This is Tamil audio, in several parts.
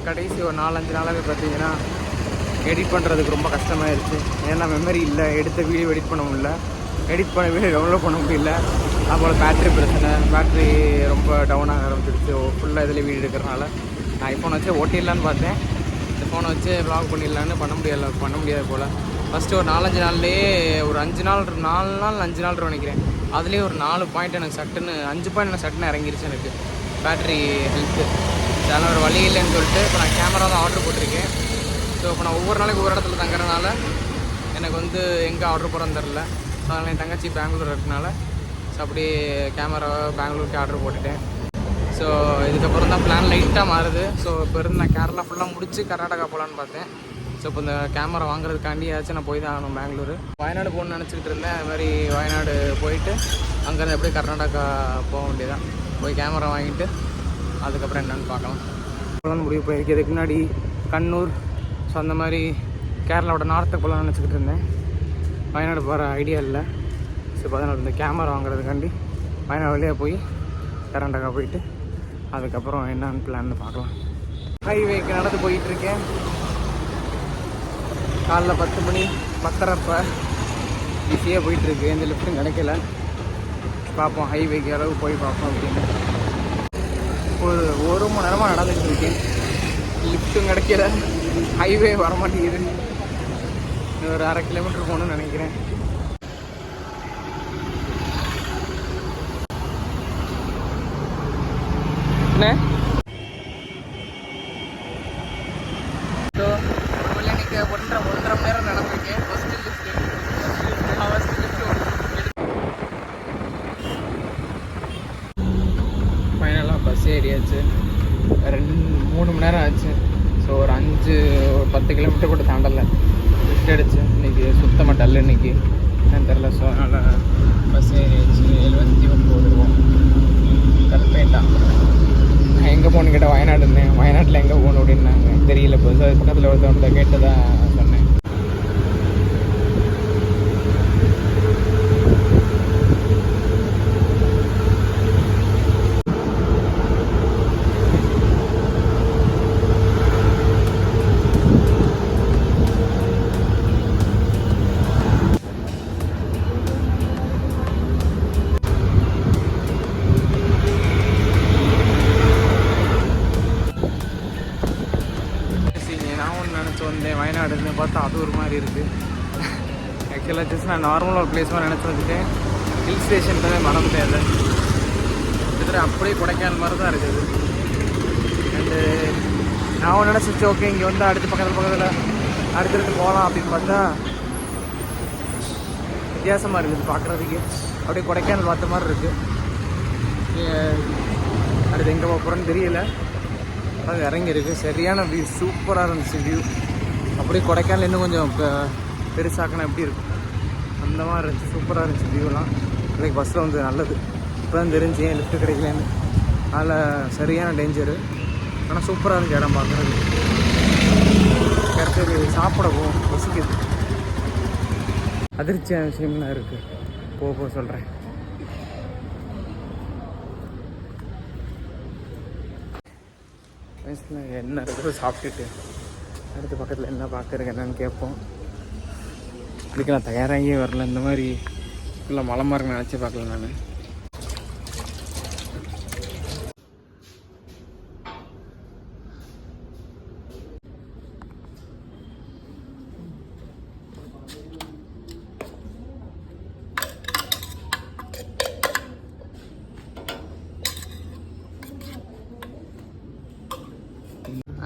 கடைசி ஒரு 4-5 நாளாகவே பார்த்தீங்கன்னா எடிட் பண்ணுறதுக்கு ரொம்ப கஷ்டமாயிருச்சு. ஏன்னா மெமரி இல்லை, எடுத்த வீடியோ எடிட் பண்ண முடியல, எடிட் பண்ண வீடியோ டவுன்லோட் பண்ண முடியல. அப்புறம் பேட்ரி பிரச்சனை, பேட்ரி ரொம்ப டவுன் ஆக ஆரம்பிச்சிடுச்சு. ஃபுல்லாக இதில் வீடியோ எடுக்கிறனால நான் ஐஃபோன் வச்சு ஓட்டிடலான்னு பார்த்தேன். இந்த ஃபோனை வச்சு வ்ளாக் பண்ணிடலான்னு பண்ண முடியாது போல். ஃபஸ்ட்டு ஒரு 4-5 நாள்லேயே ஒரு 5 நாள் 5 நாள் நினைக்கிறேன். அதுலேயே ஒரு 4 பாயிண்ட் எனக்கு சட்டுன்னு 5 பாயிண்ட் எனக்கு சட்டுன்னு இறங்கிருச்சு எனக்கு பேட்ரி ஹெல்த்து. அதனால் ஒரு வழி இல்லைன்னு சொல்லிட்டு இப்போ நான் கேமரா தான் ஆர்டர் போட்டிருக்கேன். ஸோ இப்போ நான் ஒவ்வொரு நாளைக்கு ஒவ்வொரு இடத்துல தங்குறதுனால எனக்கு வந்து எங்கே ஆர்டர் போகிறேன்னு தெரில. அதனால் என் தங்கச்சி பெங்களூர் இருக்கனால ஸோ அப்படியே கேமரா பெங்களூருக்கு ஆர்டர் போட்டுட்டேன். ஸோ இதுக்கப்புறம் தான் பிளான் லைட்டாக மாறுது. ஸோ இப்போ இருந்து நான் கேரளா ஃபுல்லாக முடிச்சு கர்நாடகா போகலான்னு பார்த்தேன். ஸோ இப்போ இந்த கேமரா வாங்குறதுக்காண்டி ஏதாச்சும் நான் போய் தான் ஆகணும் பெங்களூர். வயநாடு போகணுன்னு நினச்சிக்கிட்டு இருந்தேன். அது மாதிரி வயநாடு போயிட்டு அங்கேருந்து எப்படியே கர்நாடகா போக வேண்டியதான். போய் கேமரா வாங்கிட்டு அதுக்கப்புறம் என்னென்னு பார்க்கலாம். இப்போலாம் முடிவு போயிருக்கேன். இதுக்கு முன்னாடி கண்ணூர், ஸோ அந்த மாதிரி கேரளாவோட நார்த்துக்கு போகலான்னு நினச்சிக்கிட்டு இருந்தேன். வயநாடு போகிற ஐடியா இல்லை. ஸோ இப்போ அதனால் இந்த கேமரா வாங்குறதுக்காண்டி வயநாடு வழியாக போய் கர்நாடகா போயிட்டு அதுக்கப்புறம் என்னென்னு பிளான்னு பார்க்கலாம். ஹைவேக்கு நடந்து போயிட்டுருக்கேன். காலைல 10 மணி 10:30 ஈஸியாக போயிட்டுருக்கு. எந்த லிஃப்ட்டும் கிடைக்கல. பார்ப்போம் ஹைவேக்கு அளவு போய் பார்ப்போம் அப்படின்னு. ஒரு மணி நேரமாக நடந்துகிட்டு இருக்கேன். லிஃப்ட்டும் கிடைக்கல, ஹைவே வர மாட்டேங்குது. ஒரு 1/2 கிலோமீட்டர் போகணுன்னு நினைக்கிறேன். என்ன ஸோ இன்னைக்கு 1.5 மணி நேரம் நடந்திருக்கேன். ஃபஸ்ட்டு லிஃப்ட்டு ஃபைனலாக பஸ் ஏறியாச்சு. 2-3 மணி நேரம் ஆச்சு. ஸோ ஒரு 10 கிலோமீட்டர் கூட தாண்டலை. லிஃப்ட் அடிச்சு இன்றைக்கி சுத்தமாக டல்லு இன்றைக்கி என்னன்னு தெரில. ஸோ அதனால் பஸ் ஏறியாச்சு. 79 ரூபா கரெக்டாக. நான் எங்கே போகணுன்னு கேட்டால் வயநாடு இருந்தேன். வயநாட்டில் எங்கே போகணும் அப்படின்னாங்க தெரியல. இப்போ பக்கத்தில் ஒருத்தவங்க கேட்டதான் சொன்னேன். வந்தேன் வயநாடுன்னு பார்த்தா அது ஒரு மாதிரி இருக்குது. ஆக்சுவலாக ஜஸ்ட் நான் நார்மலாக ஒரு பிளேஸ் மாதிரி நினச்சி வந்துட்டேன். ஹில் ஸ்டேஷன் தான் மறந்து முடியாது. கிட்டத்தட்ட அப்படியே கொடைக்கானல் மாதிரி தான் இருக்குது. அண்டு நான் நினச்சிச்சு ஓகே இங்கே வந்து பக்கத்தில் அடுத்தடுத்து போகலாம் அப்படின்னு பார்த்தா வித்தியாசமாக இருக்குது பார்க்குறதுக்கு. அப்படியே கொடைக்கானல் பார்த்த மாதிரி இருக்குது. அடுத்து எங்கே போகிறோன்னு தெரியல. அது இறங்கியிருக்கு. சரியான வியூ, சூப்பராக இருந்துச்சு வியூ. அப்படியே கொடைக்கானல் இன்னும் கொஞ்சம் பெருசாக்கினா எப்படி இருக்கும் அந்த மாதிரி இருந்துச்சு. சூப்பராக இருந்துச்சு வியூலாம். இன்றைக்கி பஸ்ஸில் வந்து நல்லது. இப்போ தான் தெரிஞ்சு ஏன் லிஃப்ட்டு கிடைக்கலன்னு. அதில் சரியான டேஞ்சரு. ஆனால் சூப்பராக இருந்துச்சு இடம் பார்க்குறது. கிடைச்சது சாப்பிட போகும் பசிக்குது. அதிர்ச்சியான விஷயம்லாம் இருக்குது. போக சொல்கிறேன். வயசில் என்ன இருக்கிறதோ சாப்பிட்டுட்டு அடுத்த பக்கத்தில் என்ன பார்க்குறதுக்கு என்னென்னு கேட்போம். இதுக்கு நான் தயாராகியே வரல. இந்த மாதிரி ஃபுல்லாக மலை மரம் நினச்சி பார்க்கல நான்.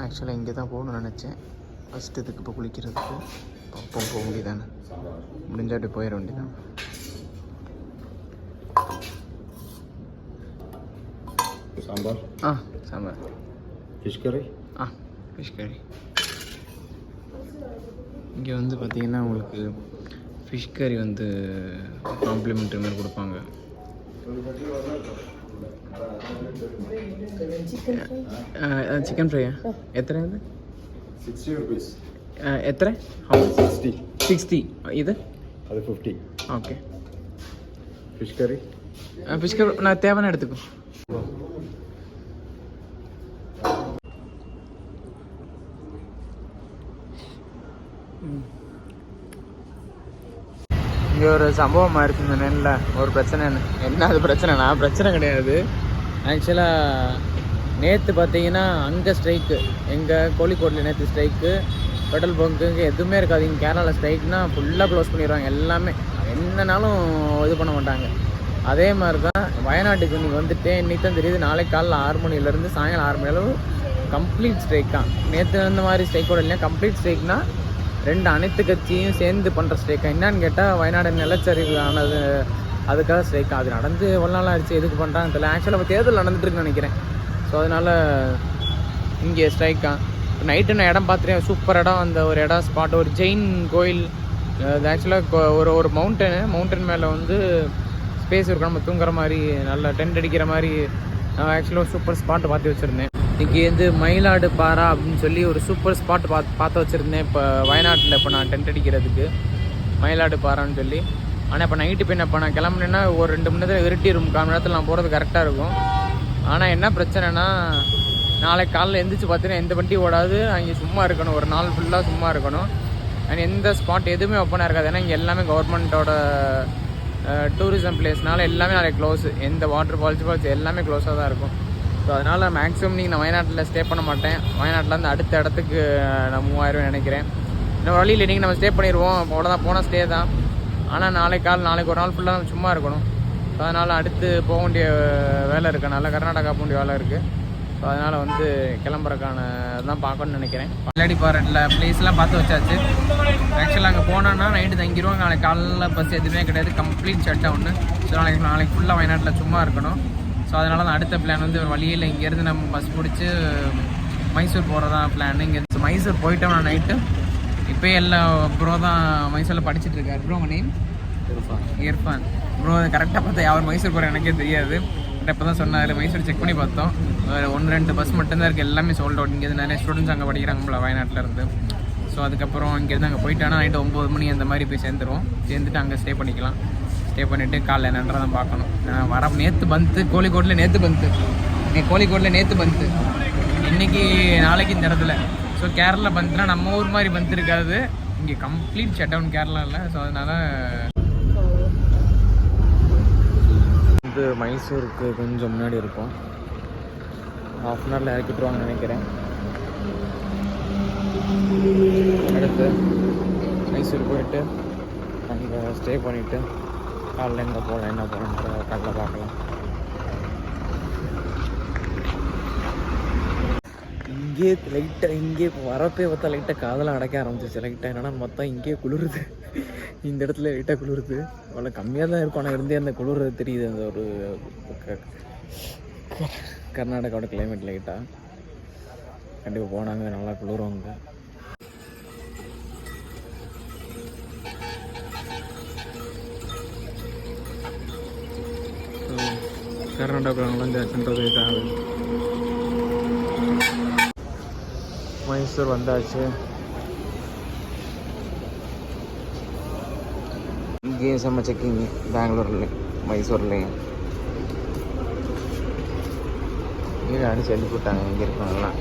ஆக்சுவலாக இங்கே தான் போகணும்னு நினச்சேன். ஃபஸ்ட்டு இதுக்கு இப்போ குளிக்கிறதுக்கு அப்போ போக முடியுதானே, முடிஞ்சால் அப்படி போயிட வேண்டியதான். சாம்பார் சாம்பார். ஃபிஷ் கறி ஃபிஷ் கறி. இங்கே வந்து பார்த்திங்கன்னா உங்களுக்கு ஃபிஷ் கறி வந்து காம்ப்ளிமெண்ட்ரி மாதிரி கொடுப்பாங்க. சிக்கன் ஃப்ரையா எத்தனை? இது 60 rupees. எத்தனை? 60. இது அது 50. ஓகே. ஃபிஷ் கறி நான் தேவையான எடுத்துக்கோ. இங்கே ஒரு சம்பவம் ஆயிடுச்சு இந்த நேரில், ஒரு பிரச்சனை. என்ன அது பிரச்சனைனா, பிரச்சனை கிடையாது ஆக்சுவலாக. நேற்று பார்த்தீங்கன்னா அங்கே ஸ்ட்ரைக்கு, எங்கள் கோழிக்கோட்டில் நேற்று ஸ்ட்ரைக்கு. பெட்ரோல் பங்க்குங்க எதுவுமே இருக்காது. இங்கே கேரளாவில் ஸ்ட்ரைக்னா ஃபுல்லாக க்ளோஸ் பண்ணிடுவாங்க எல்லாமே, என்னன்னாலும் இது பண்ண மாட்டாங்க. அதே மாதிரி தான் வயநாட்டுக்கு இன்றைக்கி வந்துட்டு இன்றைக்கி தான் தெரியுது, நாளைக்கு காலைல 6 மணிலேருந்து சாயங்காலம் 6 மணி அளவு கம்ப்ளீட் ஸ்ட்ரைக் தான். நேற்று அந்த மாதிரி ஸ்ட்ரைக்கோட இல்லையா, கம்ப்ளீட் ஸ்ட்ரைக்னா அனைத்து கட்சியும் சேர்ந்து பண்ணுற ஸ்ட்ரைக்கா. என்னான்னு கேட்டால் வயநாடு நிலச்சரிவு ஆனது அதுக்காக ஸ்ட்ரைக்கா. அது நடந்து எவ்வளோ நாள் ஆயிடுச்சு, எதுக்கு பண்ணுறாங்க தெரியல. ஆக்சுவலாக இப்போ தேர்தல் நடந்துட்டுருக்குன்னு நினைக்கிறேன். ஸோ அதனால் இங்கே ஸ்ட்ரைக்கா. இப்போ நைட்டு நான் இடம் பார்த்துட்டேன், சூப்பர் இடம். அந்த ஒரு இடம் ஸ்பாட், ஒரு ஜெயின் கோயில். அது ஆக்சுவலாக ஒரு மவுண்டன் மேலே வந்து ஸ்பேஸ் இருக்கும், நம்ம தூங்குற மாதிரி, நல்லா டென்ட் அடிக்கிற மாதிரி. நான் ஆக்சுவலாக சூப்பர் ஸ்பாட்டு பார்த்து வச்சுருந்தேன். இன்றைக்கி வந்து மயிலாடு பாரா அப்படின்னு சொல்லி ஒரு சூப்பர் ஸ்பாட் பார்த்து வச்சுருந்தேன். இப்போ வயநாட்டில் இப்போ நான் டென்ட் அடிக்கிறதுக்கு மயிலாடு பாரான்னு சொல்லி. ஆனால் இப்போ நைட்டு இப்போ என்ன நான் கிளம்புனேன்னா ஒரு 2 மணி நேரத்தில் இருட்டிடும். 1/4 மணி நேரத்தில் நான் போகிறது கரெக்டாக இருக்கும். ஆனால் என்ன பிரச்சனைனா, நாளைக்கு காலையில் எழுந்திரிச்சு பார்த்தீங்கன்னா எந்த வண்டி ஓடாது. அங்கே சும்மா இருக்கணும், ஒரு நாள் ஃபுல்லாக சும்மா இருக்கணும். அண்ட் எந்த ஸ்பாட் எதுவுமே ஓப்பனாக இருக்காது. ஏன்னா இங்கே எல்லாமே கவர்மெண்ட்டோட டூரிசம் பிளேஸ்னால எல்லாமே நாளைக்கு க்ளோஸு. எந்த வாட்டர் ஃபால்ஸ் எல்லாமே க்ளோஸாக தான் இருக்கும். ஸோ அதனால் மேக்ஸிமம் நீங்கள் நான் வயநாட்டில் ஸ்டே பண்ண மாட்டேன். வயநாட்டிலேருந்து அடுத்த இடத்துக்கு நான் மூவ் ஆயிடுவேன் நினைக்கிறேன். இன்னும் வழியில் இன்றைக்கி நம்ம ஸ்டே பண்ணிடுவோம், அவ்வளோதான், போனால் ஸ்டே தான். ஆனால் நாளைக்கு ஒரு நாள் ஃபுல்லாக நம்ம சும்மா இருக்கணும். ஸோ அதனால் அடுத்து போக வேண்டிய வேலை இருக்கனால, கர்நாடகா போக வேண்டிய வேலை இருக்குது. ஸோ அதனால் வந்து கிளம்புறக்கான தான் பார்க்கணும்னு நினைக்கிறேன். மயிலாடி பாறையில் ப்ளேஸ்லாம் பார்த்து வச்சாச்சு. ஆக்சுவலாக அங்கே போனோன்னா நைட்டு தங்கிடுவோம். நாளைக்கு காலையில் பஸ் எதுவுமே கிடையாது, கம்ப்ளீட் ஷட் டவுன்னு. ஸோ நாளைக்கு ஃபுல்லாக வயநாட்டில் சும்மா இருக்கணும். ஸோ அதனால தான் அடுத்த பிளான் வந்து ஒரு வழியில் இங்கேருந்து நம்ம பஸ் பிடிச்சி மைசூர் போகிறதான் பிளான். இங்கே மைசூர் போயிட்டோம்னா நைட்டு. இப்போ எல்லாம் ப்ரோ தான் மைசூரில் படிச்சுட்டு இருக்காரு. ப்ரோ உங்கள் நேம்? இர்ஃபான். ப்ரோ கரெக்டாக பார்த்தா அவர் மைசூர் போகிற எனக்கே தெரியாது. இப்போ தான் சொன்னார். மைசூர் செக் பண்ணி பார்த்தோம், 1-2 பஸ் மட்டும்தான் இருக்குது, எல்லாமே சோல்ட் அவுட். இங்கேருந்து நிறைய ஸ்டூடெண்ட்ஸ் அங்கே படிக்கிறாங்களா வயநாட்டில் இருந்து. ஸோ அதுக்கப்புறம் இங்கேருந்து அங்கே போயிட்டோன்னா நைட்டு 9 மணி அந்த மாதிரி போய் சேர்ந்துட்டு அங்கே ஸ்டே பண்ணிக்கலாம். ஸ்டே பண்ணிவிட்டு காலைல என்னன்றதை பார்க்கணும். நேற்று பந்து கோழிக்கோட்டில், நேற்று பந்து இன்றைக்கி நாளைக்கு இந்த இடத்துல. ஸோ கேரளா பந்துனா நம்ம ஊர் மாதிரி பந்து இருக்காது, இங்கே கம்ப்ளீட் ஷட் டவுன் கேரளாவில். ஸோ அதனால் வந்து மைசூருக்கு கொஞ்சம் முன்னாடி இருக்கும். 1/2 hourல இறக்கிட்டுருவாங்கன்னு நினைக்கிறேன். அடுத்து மைசூர் போயிட்டு அங்கே ஸ்டே பண்ணிவிட்டு காலையில் எங்கே போகலாம், என்ன போகலான்ற காலையில் பார்க்கலாம். இங்கே வரப்பே பார்த்தா லைட்டாக காதெல்லாம் அடைக்க ஆரம்பிச்சிச்சு. லைட்டாக என்னன்னா மொத்தம் இங்கேயே குளிருது. இந்த இடத்துல லைட்டாக குளிருது. அவ்வளோ கம்மியாக தான் இருக்கும், ஆனால் இருந்தே அந்த குளிர் தெரியுது. அந்த ஒரு கர்நாடகாவோட கிளைமேட் லைட்டாக கண்டிப்பாக போனாங்க, நல்லா குளிருவாங்க. கர்நாடகா நுழைஞ்சாச்சுன்றது இதாக. மைசூர் வந்தாச்சு. இங்கேயும் செம்ம செக்கிங், பெங்களூர்லேயும் மைசூர்லேயும். இங்கே அடிச்சு எழுதி போட்டாங்க இங்கே இருக்கவங்கலாம்.